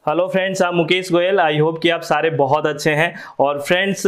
Hello friends, आप Mukesh Goyal. I hope कि आप सारे बहुत अच्छे हैं। और फ्रेंड्स,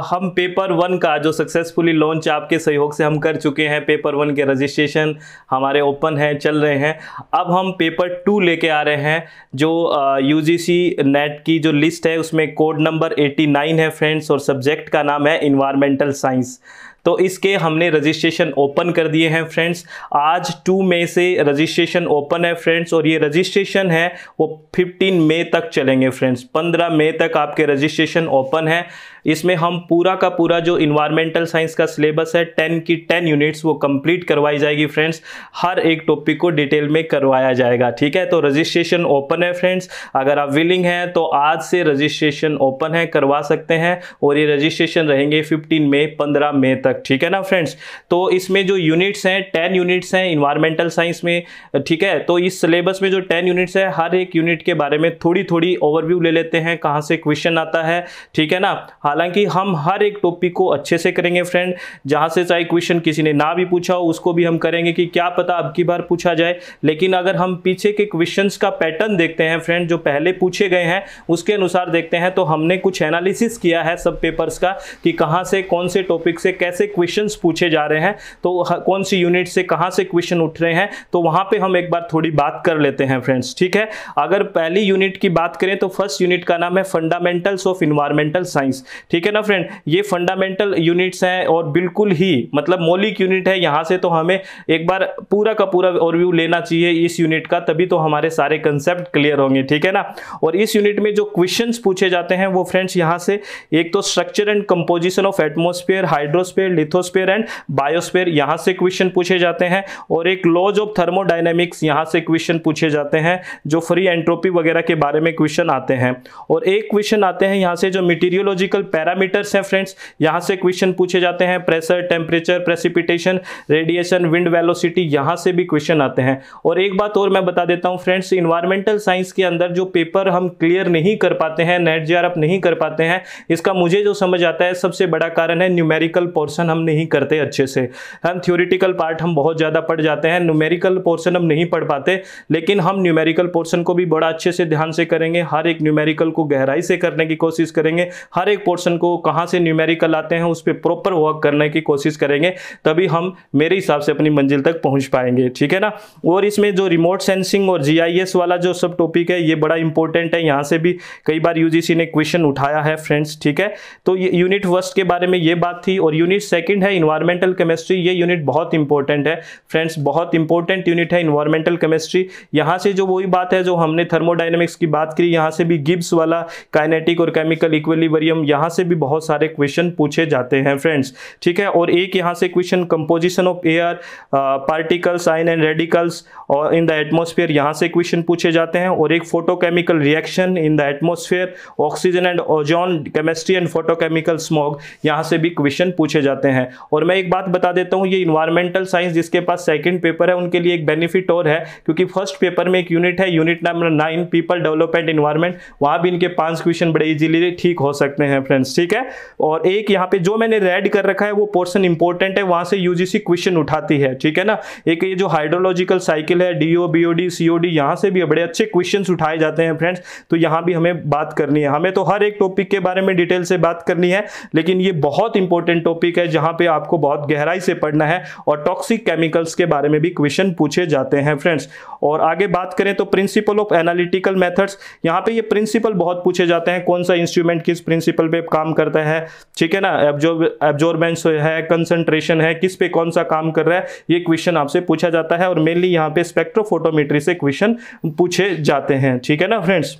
हम पेपर 1 का जो सक्सेसफुली लॉन्च आपके सहयोग से हम कर चुके हैं। पेपर 1 के रजिस्ट्रेशन हमारे ओपन हैं, चल रहे हैं। अब हम पेपर 2 लेके आ रहे हैं, जो यूजीसी नेट की जो लिस्ट है उसमें कोड नंबर 89 है फ्रेंड्स, और सब्जेक्ट का नाम है इन्वायरमेंटल साइंस। तो इसके हमने रजिस्ट्रेशन ओपन कर दिए हैं फ्रेंड्स। आज 2 मई से रजिस्ट्रेशन ओपन है फ्रेंड्स, और ये रजिस्ट्रेशन है वो 15 मई तक चलेंगे फ्रेंड्स। 15 मई तक आपके रजिस्ट्रेशन ओपन है। इसमें हम पूरा का पूरा जो इन्वायरमेंटल साइंस का सिलेबस है 10 की 10 यूनिट्स वो कंप्लीट करवाई जाएगी फ्रेंड्स। हर एक टॉपिक को डिटेल में करवाया जाएगा, ठीक है। तो रजिस्ट्रेशन ओपन है फ्रेंड्स। अगर आप विलिंग हैं तो आज से रजिस्ट्रेशन ओपन है, करवा सकते हैं। और ये रजिस्ट्रेशन रहेंगे 15 मई 15 मई तक, ठीक है ना फ्रेंड्स। तो इसमें जो यूनिट्स हैं 10 यूनिट्स हैं इन्वायरमेंटल साइंस में, ठीक है। तो इस सिलेबस में जो 10 यूनिट्स है, हर एक यूनिट के बारे में थोड़ी थोड़ी ओवरव्यू ले लेते हैं, कहाँ से क्वेश्चन आता है, ठीक है ना। हालांकि हम हर एक टॉपिक को अच्छे से करेंगे फ्रेंड। जहां से चाहे क्वेश्चन किसी ने ना भी पूछा हो उसको भी हम करेंगे कि क्या पता अब की बार पूछा जाए। लेकिन अगर हम पीछे के क्वेश्चंस का पैटर्न देखते हैं फ्रेंड, जो पहले पूछे गए हैं उसके अनुसार देखते हैं, तो हमने कुछ एनालिसिस किया है सब पेपर्स का कि कहां से कौन से टॉपिक से कैसे क्वेश्चंस पूछे जा रहे हैं, तो कौन सी यूनिट से कहां से क्वेश्चन उठ रहे हैं। तो वहां पे हम एक बार थोड़ी बात कर लेते हैं फ्रेंड्स, ठीक है। अगर पहली यूनिट की बात करें तो फर्स्ट यूनिट का नाम है फंडामेंटल्स ऑफ इन्वायरमेंटल साइंस, ठीक है ना फ्रेंड। ये फंडामेंटल यूनिट्स हैं और बिल्कुल ही मतलब मौलिक यूनिट है। यहां से तो हमें एक बार पूरा का पूरा ओवरव्यू लेना चाहिए इस यूनिट का, तभी तो हमारे सारे कंसेप्ट क्लियर होंगे, ठीक है ना। और इस यूनिट में जो क्वेश्चंस पूछे जाते हैं वो फ्रेंड्स यहां से एक तो structure and composition of atmosphere, hydrosphere, lithosphere and biosphere, यहां से क्वेश्चन पूछे जाते हैं। और एक लॉज ऑफ थर्मोडायनेमिक्स, यहां से क्वेश्चन पूछे जाते हैं, जो फ्री एंट्रोपी वगैरह के बारे में क्वेश्चन आते हैं। और एक क्वेश्चन आते हैं यहां से जो मीटीरियोलॉजिकल पैरामीटर्स हैं फ्रेंड्स, यहां से क्वेश्चन पूछे जाते हैं। Pressure, temperature, precipitation, radiation, wind velocity, यहां से भी क्वेश्चन आते हैं। और एक बात और मैं बता देता हूं फ्रेंड्स, इन्वायरमेंटल साइंस के अंदर जो पेपर हम क्लियर नहीं कर पाते हैं, नेट जेआरएफ नहीं कर पाते हैं, इसका मुझे जो समझ आता है सबसे बड़ा कारण है न्यूमेरिकल पोर्शन हम नहीं करते अच्छे से। हम थ्योरेटिकल पार्ट हम बहुत ज्यादा पढ़ जाते हैं, न्यूमेरिकल पोर्शन हम नहीं पढ़ पाते। लेकिन हम न्यूमेरिकल पोर्शन को भी बड़ा अच्छे से ध्यान से करेंगे, हर एक न्यूमेरिकल को गहराई से करने की कोशिश करेंगे, हर एक पोर्शन को कहां से न्यूमेरिकल आते हैं उस पर प्रॉपर वर्क करने की कोशिश करेंगे, तभी हम मेरे हिसाब से अपनी मंजिल तक पहुंच पाएंगे, ठीक है ना। और इसमें जो रिमोट सेंसिंग और जीआईएस वाला जो सब टॉपिक है ये बड़ा इंपॉर्टेंट है, यहां से भी कई बार यूजीसी ने क्वेश्चन उठाया है फ्रेंड्स, ठीक है। तो ये यूनिट फर्स्ट के बारे में ये बात थी। और यूनिट सेकंड है इन्वायरमेंटल केमिस्ट्री। ये यूनिट बहुत इंपॉर्टेंट है फ्रेंड्स, बहुत इंपॉर्टेंट यूनिट है इन्वायरमेंटल केमिस्ट्री। यहां से जो वही बात है जो हमने थर्मोडायनेमिक्स की बात करी, यहां से भी गिब्स वाला काइनेटिक और केमिकल इक्विलिब्रियम, यहां से भी बहुत सारे क्वेश्चन पूछे जाते हैं फ्रेंड्स, ठीक है। और एक यहां से question composition of air, particles, ion and radicals और इन द एटमॉस्फेयर, यहां से क्वेश्चन पूछे जाते हैं। और एक photochemical reaction in the atmosphere, oxygen and ozone, chemistry and photochemical smog, यहां से भी क्वेश्चन पूछे जाते हैं। और मैं एक बात बता देता हूं, ये इन्वायरमेंटल साइंस जिसके पास सेकंड पेपर है उनके लिए एक बेनिफिट और है, क्योंकि फर्स्ट पेपर में एक यूनिट है, unit number 9 people development environment, वहां भी इनके 5 क्वेश्चन बड़े इजीली ठीक हो सकते हैं फ्रेंड्स, ठीक है। और एक यहाँ पे जो मैंने रेड कर रखा है वो पोर्शन इंपॉर्टेंट है, वहां से यूजीसी क्वेश्चन उठाती है, ठीक है ना। एक ये जो हाइड्रोलॉजिकल साइकिल है, डीओ, बीओडी, सीओडी, यहां से भी बड़े अच्छे क्वेश्चंस उठाए जाते हैं फ्रेंड्स। तो यहां भी हमें बात करनी है, हमें तो हर एक टॉपिक के बारे में डिटेल से बात करनी है, लेकिन ये बहुत इंपॉर्टेंट टॉपिक है जहां पे आपको बहुत गहराई से पढ़ना है। और टॉक्सिक केमिकल्स के बारे में भी क्वेश्चन पूछे जाते हैं फ्रेंड्स। और आगे बात करें तो प्रिंसिपल ऑफ एनालिटिकल मेथड्स, यहाँ पे ये प्रिंसिपल बहुत पूछे जाते हैं, कौन सा इंस्ट्रूमेंट किस प्रिंसिपल पे काम करता है, ठीक है ना। एब्जॉर्बेंस है, कंसंट्रेशन है, किस पे कौन सा काम कर रहा है, ये क्वेश्चन आपसे पूछा जाता है। और मेनली यहाँ पे स्पेक्ट्रोफोटोमेट्री से क्वेश्चन पूछे जाते हैं, ठीक है ना फ्रेंड्स।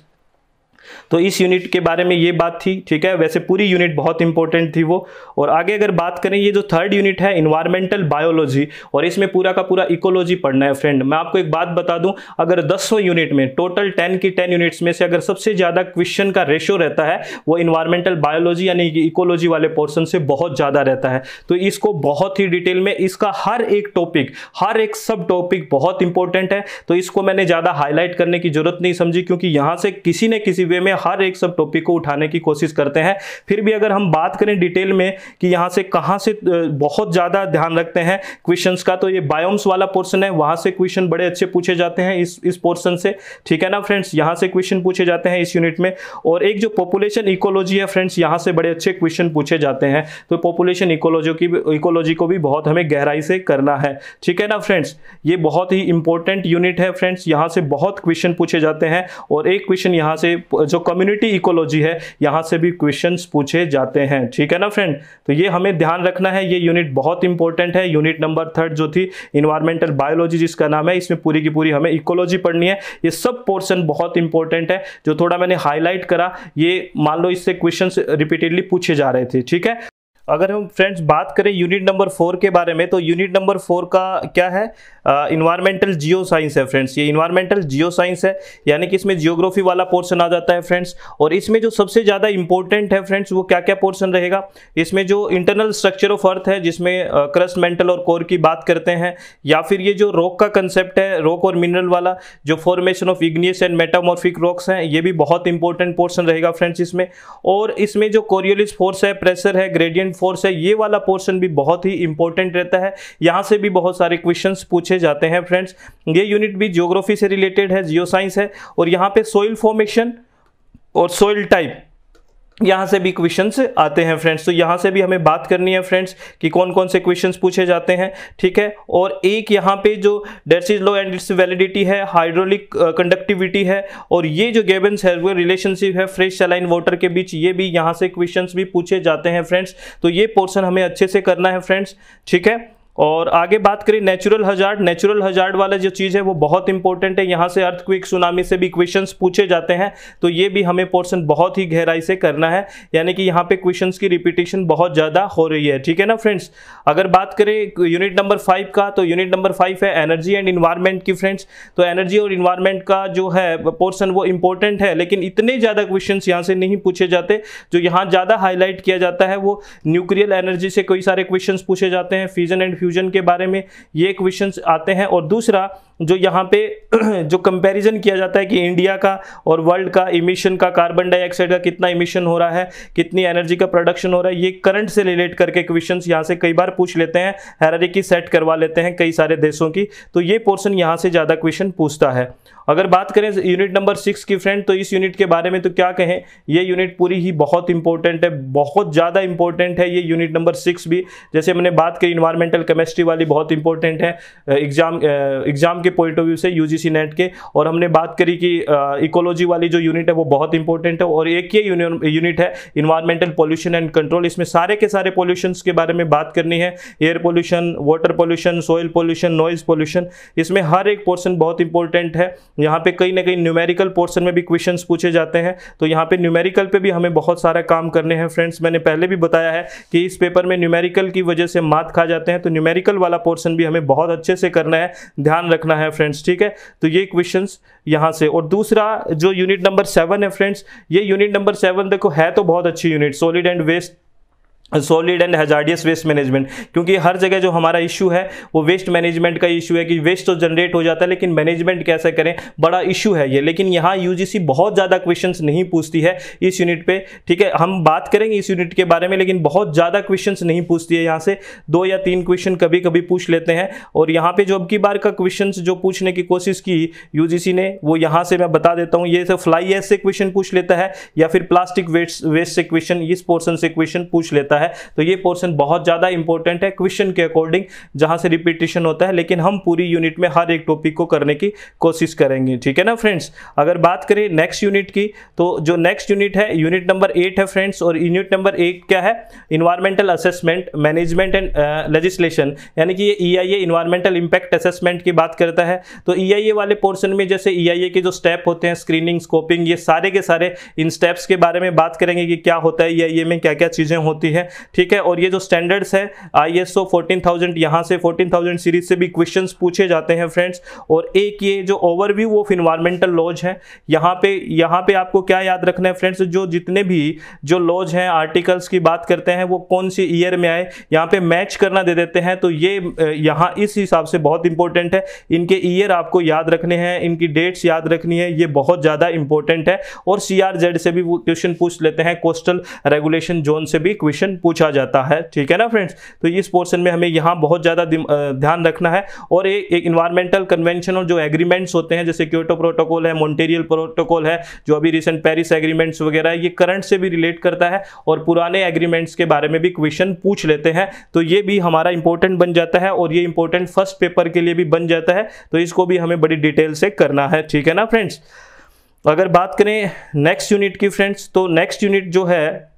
तो इस यूनिट के बारे में ये बात थी, ठीक है। वैसे पूरी यूनिट बहुत इंपॉर्टेंट थी वो। और आगे अगर बात करें, ये जो थर्ड यूनिट है इन्वायरमेंटल बायोलॉजी, और इसमें पूरा का पूरा इकोलॉजी पढ़ना है फ्रेंड। मैं आपको एक बात बता दूं, अगर 10 यूनिट में टोटल 10 की 10 यूनिट्स में से अगर सबसे ज्यादा क्वेश्चन का रेशियो रहता है वो इन्वायरमेंटल बायोलॉजी यानी कि इकोलॉजी वाले पोर्शन से बहुत ज्यादा रहता है। तो इसको बहुत ही डिटेल में, इसका हर एक टॉपिक, हर एक सब टॉपिक बहुत इंपॉर्टेंट है। तो इसको मैंने ज्यादा हाईलाइट करने की जरूरत नहीं समझी, क्योंकि यहां से किसी न किसी वे में हर एक सब टॉपिक को उठाने की कोशिश करते हैं। फिर भी अगर हम बात करें डिटेल में कि यहाँ से कहाँ से बहुत ज़्यादा ध्यान रखते हैं क्वेश्चंस का, तो ये बायोम्स वाला पोर्शन है, वहाँ से क्वेश्चन बड़े अच्छे पूछे जाते हैं इस पोर्शन से, ठीक है ना फ्रेंड्स, यहाँ से क्वेश्चन पूछे जाते हैं इस यूनिट में। और एक जो पॉपुलेशन इकोलॉजी है फ्रेंड्स, यहाँ से बड़े अच्छे क्वेश्चन पूछे जाते हैं। तो पॉपुलेशन इकोलॉजी को भी बहुत हमें गहराई से करना है, ठीक है ना फ्रेंड्स। ये बहुत ही इंपॉर्टेंट यूनिट है फ्रेंड्स, यहाँ से बहुत क्वेश्चन पूछे जाते हैं। और एक क्वेश्चन यहाँ से जो कम्युनिटी इकोलॉजी है, यहाँ से भी क्वेश्चंस पूछे जाते हैं, ठीक है ना फ्रेंड। तो ये हमें ध्यान रखना है, ये यूनिट बहुत इंपॉर्टेंट है। यूनिट नंबर 3 जो थी इन्वायरमेंटल बायोलॉजी जिसका नाम है, इसमें पूरी की पूरी हमें इकोलॉजी पढ़नी है। ये सब पोर्शन बहुत इंपॉर्टेंट है, जो थोड़ा मैंने हाईलाइट करा, ये मान लो इससे क्वेश्चंस रिपीटेडली पूछे जा रहे थे, ठीक है। अगर हम फ्रेंड्स बात करें यूनिट नंबर 4 के बारे में, तो यूनिट नंबर 4 का क्या है, इन्वायरमेंटल जियो साइंस है फ्रेंड्स। ये इन्वायरमेंटल जियो साइंस है, यानी कि इसमें जियोग्राफी वाला पोर्शन आ जाता है फ्रेंड्स। और इसमें जो सबसे ज़्यादा इंपॉर्टेंट है फ्रेंड्स, वो क्या क्या पोर्शन रहेगा, इसमें जो इंटरनल स्ट्रक्चर ऑफ अर्थ है, जिसमें क्रस्ट, मेंटल और कोर की बात करते हैं, या फिर ये जो रॉक का कंसेप्ट है, रॉक और मिनरल वाला, जो formation of igneous and metamorphic rocks हैं, ये भी बहुत इंपॉर्टेंट पोर्शन रहेगा फ्रेंड्स इसमें। और इसमें जो कोरियोलिस फोर्स है, प्रेशर है, ग्रेडियंट फोर्स है, ये वाला पोर्शन भी बहुत ही इंपॉर्टेंट रहता है। यहाँ से भी बहुत सारे क्वेश्चंस पूछे जाते हैं फ्रेंड्स। ये यूनिट भी ज्योग्राफी से रिलेटेड है, जियो साइंस है। और यहाँ पे सोइल फॉर्मेशन और सोइल टाइप, यहाँ से भी क्वेश्चंस आते हैं फ्रेंड्स। तो यहाँ से भी हमें बात करनी है फ्रेंड्स कि कौन कौन से क्वेश्चंस पूछे जाते हैं, ठीक है। और एक यहाँ पे जो Darcy's law and it's validity है, हाइड्रोलिक कंडक्टिविटी है, और ये जो गिब्बन्स है वो रिलेशनशिप है फ्रेश सलाइन वाटर के बीच, ये भी यहाँ से क्वेश्चंस भी पूछे जाते हैं फ्रेंड्स। तो ये पोर्शन हमें अच्छे से करना है फ्रेंड्स, ठीक है। और आगे बात करें नेचुरल हजार्ड वाला जो चीज़ है वो बहुत इंपॉर्टेंट है। यहाँ से अर्थक्वेक, सुनामी से भी क्वेश्चंस पूछे जाते हैं। तो ये भी हमें पोर्शन बहुत ही गहराई से करना है, यानी कि यहाँ पे क्वेश्चंस की रिपीटेशन बहुत ज़्यादा हो रही है, ठीक है ना फ्रेंड्स। अगर बात करें यूनिट नंबर 5 का, तो यूनिट नंबर 5 है एनर्जी एंड इन्वायरमेंट की फ्रेंड्स। तो एनर्जी और इन्वायरमेंट का जो है पोर्शन वो इंपॉर्टेंट है, लेकिन इतने ज़्यादा क्वेश्चन यहाँ से नहीं पूछे जाते। जो यहाँ ज़्यादा हाईलाइट किया जाता है वो न्यूक्लियर एनर्जी से कई सारे क्वेश्चन पूछे जाते हैं, फ्यूजन एंड फ्यूजन के बारे में ये क्वेश्चंस आते हैं। और दूसरा जो यहाँ पे जो कंपैरिजन किया जाता है कि इंडिया का और वर्ल्ड का इमिशन का, कार्बन डाइऑक्साइड का कितना इमिशन हो रहा है, कितनी एनर्जी का प्रोडक्शन हो रहा है, ये करंट से रिलेट करके क्वेश्चंस यहाँ से कई बार पूछ लेते हैं, हायरार्की सेट करवा लेते हैं कई सारे देशों की। तो ये पोर्शन यहाँ से ज़्यादा क्वेश्चन पूछता है। अगर बात करें यूनिट नंबर 6 की फ्रेंड, तो इस यूनिट के बारे में तो क्या कहें, ये यूनिट पूरी ही बहुत इंपॉर्टेंट है, बहुत ज़्यादा इंपॉर्टेंट है ये यूनिट नंबर 6 भी। जैसे मैंने बात की इन्वायरमेंटल केमिस्ट्री वाली बहुत इंपॉर्टेंट है एग्जाम के पॉइंट ऑफ व्यू से, यूजीसी नेट के। और हमने बात करी कि इकोलॉजी वाली जो यूनिट है वो बहुत इंपॉर्टेंट है। और एक ये यूनिट है इन्वायरमेंटल पॉल्यूशन एंड कंट्रोल, इसमें सारे के सारे पॉल्यूशन के बारे में बात करनी है, air pollution, water pollution, soil pollution, noise pollution, इसमें हर एक पोर्शन बहुत इंपॉर्टेंट है। यहाँ पे कहीं ना कहीं न्यूमेरिकल पोर्शन में भी क्वेश्चंस पूछे जाते हैं। तो यहाँ पे न्यूमेरिकल पे भी हमें बहुत सारा काम करने हैं फ्रेंड्स। मैंने पहले भी बताया है कि इस पेपर में न्यूमेरिकल की वजह से मार्क खा जाते हैं, तो न्यूमेरिकल वाला पोर्शन भी हमें बहुत अच्छे से करना है, ध्यान रखना है फ्रेंड्स, ठीक है। तो ये क्वेश्चंस यहाँ से। और दूसरा जो यूनिट नंबर 7 है फ्रेंड्स, ये यूनिट नंबर 7 देखो है तो बहुत अच्छी unit, solid and hazardous waste management. क्योंकि हर जगह जो हमारा इशू है वो वेस्ट मैनेजमेंट का इशू है कि वेस्ट तो जनरेट हो जाता है, लेकिन मैनेजमेंट कैसे करें, बड़ा इशू है ये। लेकिन यहाँ यूजीसी बहुत ज़्यादा क्वेश्चंस नहीं पूछती है इस यूनिट पे, ठीक है। हम बात करेंगे इस यूनिट के बारे में, लेकिन बहुत ज़्यादा क्वेश्चंस नहीं पूछती है। यहाँ से 2 या 3 क्वेश्चन कभी कभी पूछ लेते हैं। और यहाँ पे जो अब की बार का क्वेश्चन जो पूछने की कोशिश की यूजीसी ने, वो यहाँ से मैं बता देता हूँ। ये तो फ्लाई एश से क्वेश्चन पूछ लेता है, या फिर प्लास्टिक वेस्ट से क्वेश्चन, इस पोर्शन से क्वेश्चन पूछ लेता है। तो ये पोर्शन बहुत ज्यादा इंपॉर्टेंट है क्वेश्चन के अकॉर्डिंग, जहां से रिपीटेशन होता है, लेकिन हम पूरी यूनिट में हर एक टॉपिक को करने की कोशिश करेंगे, ठीक है ना फ्रेंड्स। अगर बात करें नेक्स्ट यूनिट की, तो जो नेक्स्ट यूनिट है यूनिट नंबर 8 है फ्रेंड्स। और यूनिट नंबर 8 क्या है, environmental assessment, management and legislation, यानी कि ये EIA इन्वायरमेंटल इंपैक्ट असेसमेंट की बात करता है। तो EIA वाले पोर्शन में जैसे EIA के जो स्टेप होते हैं, स्क्रीनिंग, स्कोपिंग, ये सारे के सारे इन स्टेप्स के बारे में बात करेंगे कि क्या होता है EIA में, क्या क्या चीजें होती है। ठीक है। और ये जो स्टैंडर्ड्स है ISO 14000, यहाँ से 14000 सीरीज से भी क्वेश्चंस पूछे जाते हैं फ्रेंड्स। और एक ये जो ओवरव्यू ऑफ इन्वायरमेंटल लॉज है, यहाँ पे आपको क्या याद रखना है फ्रेंड्स, जो जितने भी जो लॉज हैं, आर्टिकल्स की बात करते हैं, वो कौन सी ईयर में आए, यहाँ पे मैच करना दे देते हैं। तो ये यहाँ इस हिसाब से बहुत इंपॉर्टेंट है, इनके ईयर आपको याद रखने हैं, इनकी डेट्स याद रखनी है, ये बहुत ज़्यादा इंपॉर्टेंट है। और CRZ से भी क्वेश्चन पूछ लेते हैं, कोस्टल रेगुलेशन जोन से भी क्वेश्चन पूछा जाता है, ठीक है ना फ्रेंड्स। तो इस पोर्शन में हमें यहाँ बहुत ज़्यादा ध्यान रखना है। और एक इन्वायरमेंटल कन्वेंशन और जो एग्रीमेंट्स होते हैं, जैसे क्योटो प्रोटोकॉल है, मॉन्ट्रियल प्रोटोकॉल है, जो अभी रिसेंट पेरिस एग्रीमेंट्स वगैरह, ये करंट से भी रिलेट करता है और पुराने एग्रीमेंट्स के बारे में भी क्वेश्चन पूछ लेते हैं। तो ये भी हमारा इंपॉर्टेंट बन जाता है और ये इंपॉर्टेंट फर्स्ट पेपर के लिए भी बन जाता है। तो इसको भी हमें बड़ी डिटेल से करना है, ठीक है ना फ्रेंड्स। अगर बात करें नेक्स्ट यूनिट की फ्रेंड्स, तो नेक्स्ट यूनिट जो है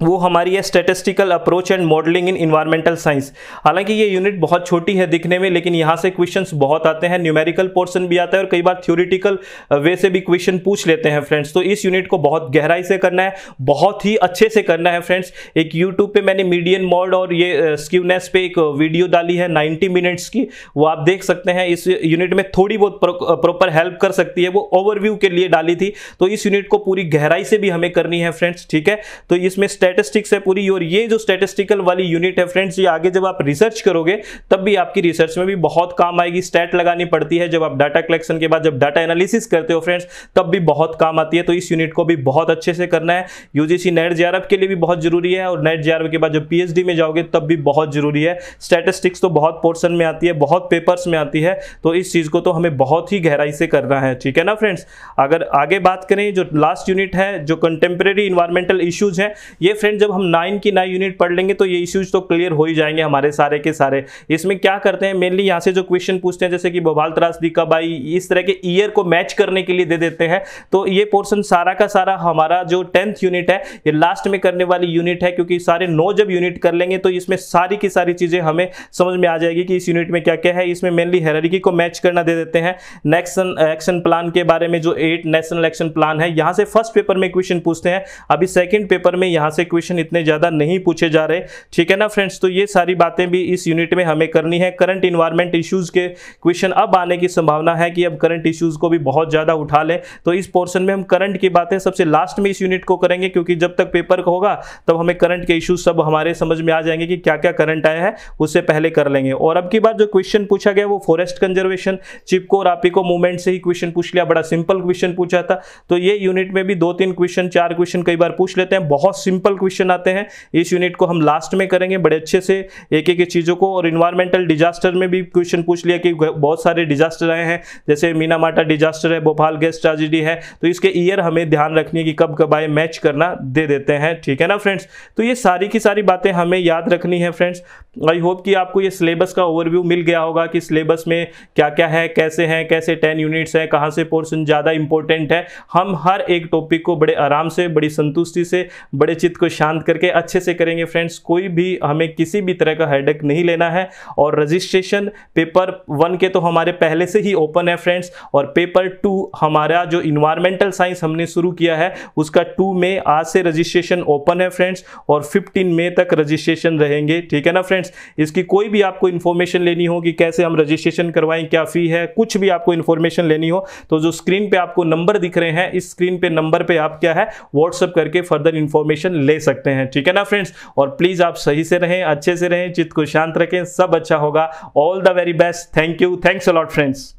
वो हमारी है statistical approach and modelling in environmental science. हालांकि ये यूनिट बहुत छोटी है दिखने में, लेकिन यहाँ से क्वेश्चंस बहुत आते हैं, न्यूमेरिकल पोर्शन भी आता है और कई बार थ्योरेटिकल वे से भी क्वेश्चन पूछ लेते हैं फ्रेंड्स। तो इस यूनिट को बहुत गहराई से करना है, बहुत ही अच्छे से करना है फ्रेंड्स। एक यूट्यूब पे मैंने मीडियन मोड और ये स्क्यूनेस पे एक वीडियो डाली है 90 मिनट्स की, वो आप देख सकते हैं। इस यूनिट में थोड़ी बहुत प्रॉपर हेल्प कर सकती है, वो ओवरव्यू के लिए डाली थी। तो इस यूनिट को पूरी गहराई से भी हमें करनी है फ्रेंड्स, ठीक है। तो इसमें स्टैटिस्टिक्स है पूरी, और ये जो स्टैटिस्टिकल वाली यूनिट है फ्रेंड्स, ये आगे जब आप रिसर्च करोगे तब भी आपकी रिसर्च में भी बहुत काम आएगी। स्टैट लगानी पड़ती है जब आप डाटा कलेक्शन के बाद जब डाटा एनालिसिस करते हो फ्रेंड्स, तब भी बहुत काम आती है। तो इस यूनिट को भी बहुत अच्छे से करना है। UGC नेट JRF के लिए भी बहुत जरूरी है, और नेट JRF के बाद जब PhD में जाओगे तब भी बहुत जरूरी है। स्टैटिस्टिक्स तो बहुत पोर्शन में आती है, बहुत पेपर्स में आती है, तो इस चीज को तो हमें बहुत ही गहराई से करना है, ठीक है ना फ्रेंड्स। अगर आगे बात करें, जो लास्ट यूनिट है जो कंटेम्प्रेरी इन्वायरमेंटल इश्यूज है, ये फ्रेंड जब हम 9 की 9 यूनिट पढ़ लेंगे तो ये इश्यूज तो क्लियर हो ही जाएंगे हमारे सारे के सारे। इसमें क्या करते हैं, मेनली यहाँ से जो क्वेश्चन पूछते हैं, जैसे कि बवाल त्रासदी कब आई, इस तरह के ईयर को मैच करने के लिए दे देते हैं। तो ये पोर्शन सारा का सारा हमारा जो 10th यूनिट है, ये लास्ट में करने वाली यूनिट है, क्योंकि सारे 9 जब यूनिट कर लेंगे तो इसमें सारी की सारी चीजें हमें समझ में आ जाएगी कि इस यूनिट में क्या क्या है। इसमें मेनली हायरार्की को मैच करना दे देते हैं। नेक्स्ट एक्शन प्लान के बारे में, जो 8 नेशनल एक्शन प्लान है, यहाँ से फर्स्ट पेपर में क्वेश्चन पूछते हैं, अभी सेकंड पेपर में यहाँ से क्वेश्चन इतने ज्यादा नहीं पूछे जा रहे, ठीक है ना फ्रेंड्स। तो ये सारी बातें भी इस यूनिट में हमें करनी है। करंट इन्वायरमेंट इश्यूज के क्वेश्चन अब आने की संभावना है कि अब करंट इश्यूज को भी बहुत ज्यादा उठा लें। तो इस पोर्शन में हम करंट की बातें सबसे लास्ट में इस यूनिट को करेंगे, क्योंकि जब तक पेपर होगा तब हमें करंट के इश्यूज सब हमारे समझ में आ जाएंगे कि क्या क्या करंट आया है, उससे पहले कर लेंगे। और अब की बार जो क्वेश्चन पूछा गया वो फॉरेस्ट कंजर्वेशन, चिपको और आपिको मूवमेंट से ही क्वेश्चन पूछ लिया, बड़ा सिंपल क्वेश्चन पूछा था। तो ये यूनिट में भी 2-3 क्वेश्चन, 4 क्वेश्चन कई बार पूछ लेते हैं, बहुत सिंपल क्वेश्चन आते हैं। इस यूनिट को हम लास्ट में करेंगे बड़े अच्छे से एक एक चीजों को। और इन्वायरमेंटल डिजास्टर में भी क्वेश्चन पूछ लिया कि बहुत सारे डिजास्टर आए हैं, जैसे मीनामाटा डिजास्टर है, भोपाल गैस ट्रेजेडी है, तो इसके ईयर हमें ध्यान रखनी है कि कब कब आए, मैच करना दे देते हैं, ठीक है ना फ्रेंड्स। तो ये सारी की सारी बातें हमें याद रखनी है फ्रेंड्स। आई होप कि आपको ये सिलेबस का ओवरव्यू मिल गया होगा कि सिलेबस में क्या क्या है, कैसे 10 यूनिट्स है, कहाँ से पोर्शन ज़्यादा इंपॉर्टेंट है। हम हर एक टॉपिक को बड़े आराम से, बड़ी संतुष्टि से, बड़े चित्त को शांत करके अच्छे से करेंगे फ्रेंड्स। कोई भी हमें किसी भी तरह का हेडेक नहीं लेना है। और रजिस्ट्रेशन पेपर 1 के तो हमारे पहले से ही ओपन है फ्रेंड्स, और पेपर 2 हमारा जो इन्वायरमेंटल साइंस हमने शुरू किया है उसका 2 में आज से रजिस्ट्रेशन ओपन है फ्रेंड्स, और 15 मई तक रजिस्ट्रेशन रहेंगे, ठीक है ना फ्रेंड्स। इसकी कोई भी आपको इन्फॉर्मेशन लेनी हो कि कैसे हम रजिस्ट्रेशन करवाएं, क्या फी है, कुछ भी आपको इन्फॉर्मेशन लेनी हो तो जो स्क्रीन पे आपको नंबर दिख रहे हैं, इस स्क्रीन पे नंबर पे आप क्या है व्हाट्सएप करके फर्दर इन्फॉर्मेशन ले सकते हैं, ठीक है ना फ्रेंड्स। और प्लीज आप सही से रहें, अच्छे से रहें, चित्त को शांत रखें, सब अच्छा होगा। All the very best. Thank you, thanks a lot friends.